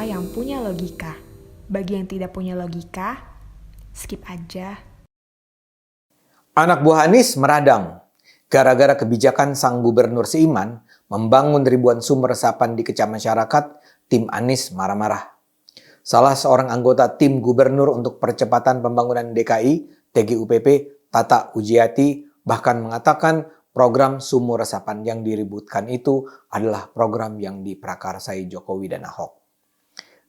kata-kata yang punya logika. Bagi yang tidak punya logika, skip aja. Anak buah Anies meradang. Gara-gara kebijakan sang gubernur seiman membangun ribuan sumber resapan di kecamatan masyarakat, tim Anies marah-marah. Salah seorang anggota tim gubernur untuk percepatan pembangunan DKI, TGUPP, Tata Ujiati, bahkan mengatakan program sumur resapan yang diributkan itu adalah program yang diprakarsai Jokowi dan Ahok.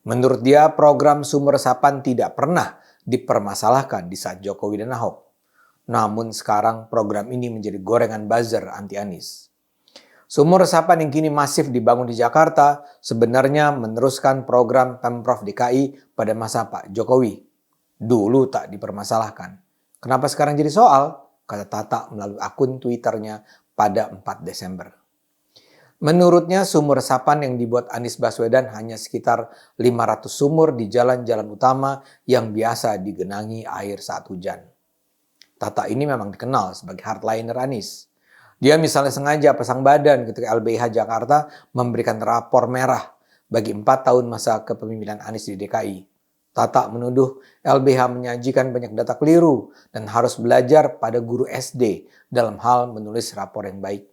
Menurut dia, program sumur resapan tidak pernah dipermasalahkan di saat Jokowi dan Ahok. Namun sekarang program ini menjadi gorengan buzzer anti Anies. Sumur resapan yang kini masif dibangun di Jakarta sebenarnya meneruskan program Pemprov DKI pada masa Pak Jokowi. Dulu tak dipermasalahkan. Kenapa sekarang jadi soal? Kata Tata melalui akun Twitternya pada 4 Desember. Menurutnya sumur resapan yang dibuat Anies Baswedan hanya sekitar 500 sumur di jalan-jalan utama yang biasa digenangi air saat hujan. Tata ini memang dikenal sebagai hardliner Anies. Dia misalnya sengaja pasang badan ketika LBH Jakarta memberikan rapor merah bagi 4 tahun masa kepemimpinan Anies di DKI. Tata menuduh LBH menyajikan banyak data keliru dan harus belajar pada guru SD dalam hal menulis rapor yang baik.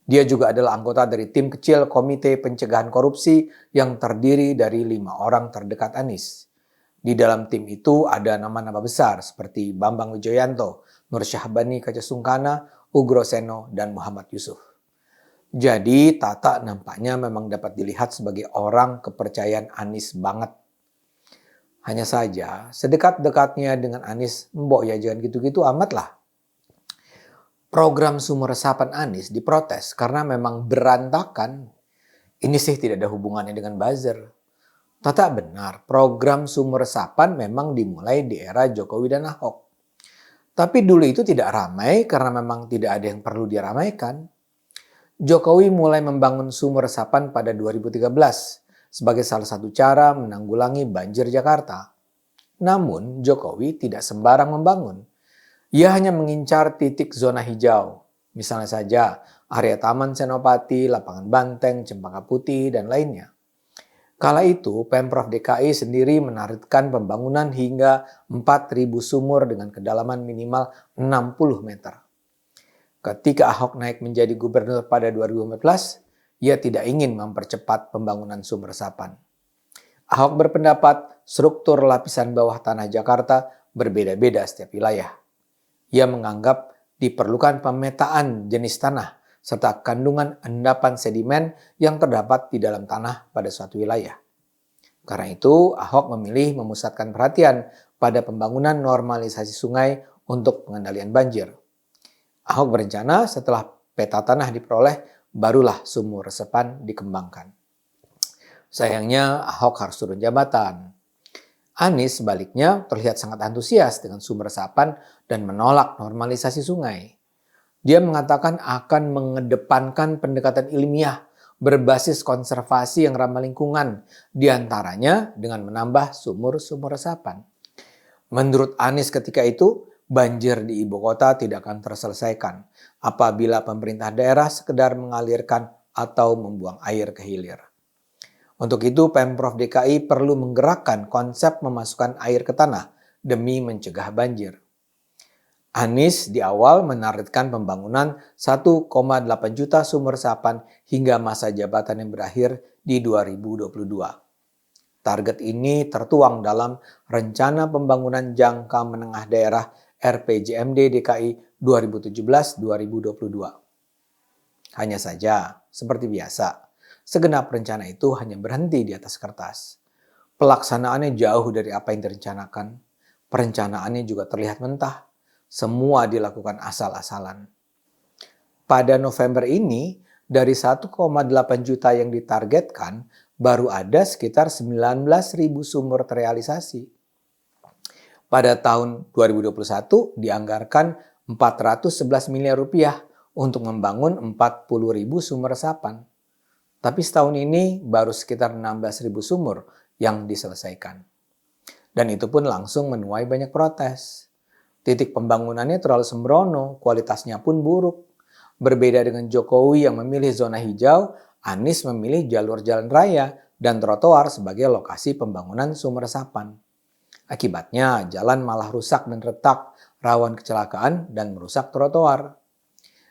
Dia juga adalah anggota dari tim kecil Komite Pencegahan Korupsi yang terdiri dari 5 orang terdekat Anies. Di dalam tim itu ada nama-nama besar seperti Bambang Wijoyanto, Nur Syahbani Kacasungkana, Ugro Seno, dan Muhammad Yusuf. Jadi Tata nampaknya memang dapat dilihat sebagai orang kepercayaan Anies banget. Hanya saja sedekat-dekatnya dengan Anies, mbok ya jangan gitu-gitu amat lah. Program sumur resapan Anies diprotes karena memang berantakan. Ini sih tidak ada hubungannya dengan buzzer. Tata benar, program sumur resapan memang dimulai di era Jokowi dan Ahok. Tapi dulu itu tidak ramai karena memang tidak ada yang perlu diramaikan. Jokowi mulai membangun sumur resapan pada 2013 sebagai salah satu cara menanggulangi banjir Jakarta. Namun Jokowi tidak sembarang membangun. Ia hanya mengincar titik zona hijau. Misalnya saja area Taman Senopati, Lapangan Banteng, Cempaka Putih, dan lainnya. Kala itu, Pemprov DKI sendiri menargetkan pembangunan hingga 4.000 sumur dengan kedalaman minimal 60 meter. Ketika Ahok naik menjadi gubernur pada 2014, ia tidak ingin mempercepat pembangunan sumur resapan. Ahok berpendapat struktur lapisan bawah tanah Jakarta berbeda-beda setiap wilayah. Ia menganggap diperlukan pemetaan jenis tanah serta kandungan endapan sedimen yang terdapat di dalam tanah pada suatu wilayah. Karena itu, Ahok memilih memusatkan perhatian pada pembangunan normalisasi sungai untuk pengendalian banjir. Ahok berencana setelah peta tanah diperoleh, barulah sumur resapan dikembangkan. Sayangnya, Ahok harus turun jabatan. Anies sebaliknya terlihat sangat antusias dengan sumur resapan dan menolak normalisasi sungai. Dia mengatakan akan mengedepankan pendekatan ilmiah berbasis konservasi yang ramah lingkungan, diantaranya dengan menambah sumur-sumur resapan. Menurut Anies ketika itu, banjir di ibu kota tidak akan terselesaikan apabila pemerintah daerah sekedar mengalirkan atau membuang air ke hilir. Untuk itu, Pemprov DKI perlu menggerakkan konsep memasukkan air ke tanah demi mencegah banjir. Anies di awal menargetkan pembangunan 1,8 juta sumur resapan hingga masa jabatan yang berakhir di 2022. Target ini tertuang dalam Rencana Pembangunan Jangka Menengah Daerah RPJMD DKI 2017-2022. Hanya saja, seperti biasa, segenap rencana itu hanya berhenti di atas kertas. Pelaksanaannya jauh dari apa yang direncanakan. Perencanaannya juga terlihat mentah. Semua dilakukan asal-asalan. Pada November ini, dari 1,8 juta yang ditargetkan, baru ada sekitar 19.000 sumur terrealisasi. Pada tahun 2021 dianggarkan 411 miliar rupiah untuk membangun 40.000 sumur resapan. Tapi setahun ini baru sekitar 16.000 sumur yang diselesaikan. Dan itu pun langsung menuai banyak protes. Titik pembangunannya terlalu sembrono, kualitasnya pun buruk. Berbeda dengan Jokowi yang memilih zona hijau, Anies memilih jalur jalan raya dan trotoar sebagai lokasi pembangunan sumber resapan. Akibatnya, jalan malah rusak dan retak, rawan kecelakaan dan merusak trotoar.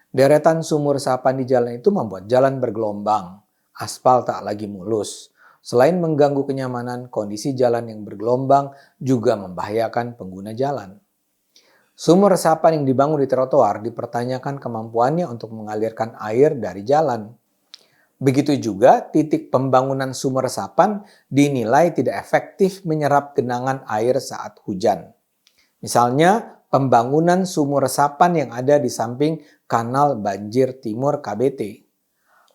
Deretan sumur resapan di jalan itu membuat jalan bergelombang, aspal tak lagi mulus. Selain mengganggu kenyamanan, kondisi jalan yang bergelombang juga membahayakan pengguna jalan. Sumur resapan yang dibangun di trotoar dipertanyakan kemampuannya untuk mengalirkan air dari jalan. Begitu juga titik pembangunan sumur resapan dinilai tidak efektif menyerap genangan air saat hujan. Misalnya, pembangunan sumur resapan yang ada di samping Kanal Banjir Timur KBT.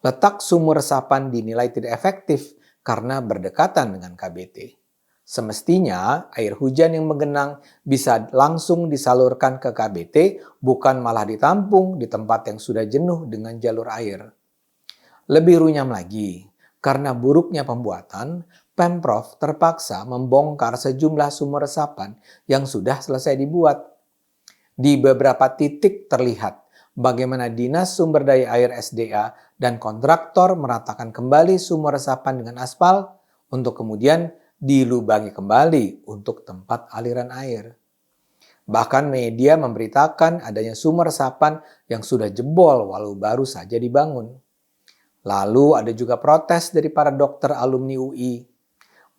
Letak sumur resapan dinilai tidak efektif karena berdekatan dengan KBT. Semestinya, air hujan yang menggenang bisa langsung disalurkan ke KBT, bukan malah ditampung di tempat yang sudah jenuh dengan jalur air. Lebih runyam lagi, karena buruknya pembuatan, Pemprov terpaksa membongkar sejumlah sumur resapan yang sudah selesai dibuat. Di beberapa titik terlihat bagaimana Dinas Sumber Daya Air SDA dan kontraktor meratakan kembali sumur resapan dengan aspal untuk kemudian dilubangi kembali untuk tempat aliran air. Bahkan media memberitakan adanya sumur resapan yang sudah jebol walau baru saja dibangun. Lalu ada juga protes dari para dokter alumni UI.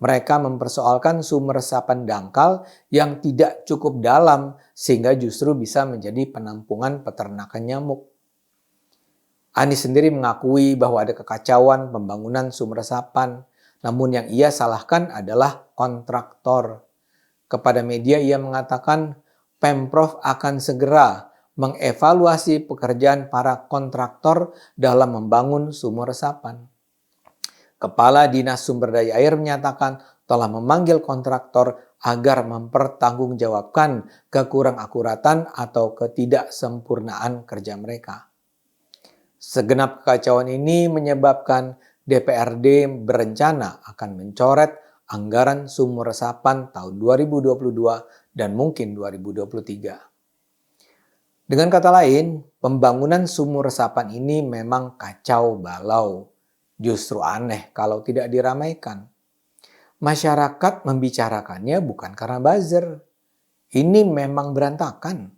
Mereka mempersoalkan sumur resapan dangkal yang tidak cukup dalam sehingga justru bisa menjadi penampungan peternakan nyamuk. Anies sendiri mengakui bahwa ada kekacauan pembangunan sumur resapan, namun yang ia salahkan adalah kontraktor. Kepada media ia mengatakan Pemprov akan segera mengevaluasi pekerjaan para kontraktor dalam membangun sumur resapan. Kepala Dinas Sumber Daya Air menyatakan telah memanggil kontraktor agar mempertanggungjawabkan kekurang-akuratan atau ketidaksempurnaan kerja mereka. Segenap kekacauan ini menyebabkan DPRD berencana akan mencoret anggaran sumur resapan tahun 2022 dan mungkin 2023. Dengan kata lain, pembangunan sumur resapan ini memang kacau balau. Justru aneh kalau tidak diramaikan. Masyarakat membicarakannya bukan karena buzzer. Ini memang berantakan.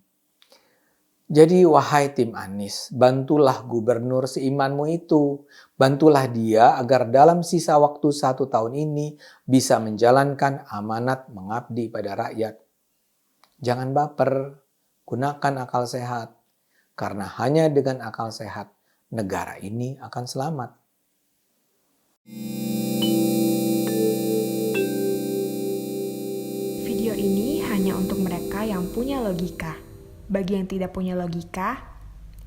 Jadi wahai tim Anies, bantulah gubernur seimanmu itu. Bantulah dia agar dalam sisa waktu 1 tahun ini bisa menjalankan amanat mengabdi pada rakyat. Jangan baper. Gunakan akal sehat, karena hanya dengan akal sehat negara ini akan selamat. Video ini hanya untuk mereka yang punya logika. Bagi yang tidak punya logika,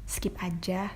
skip aja.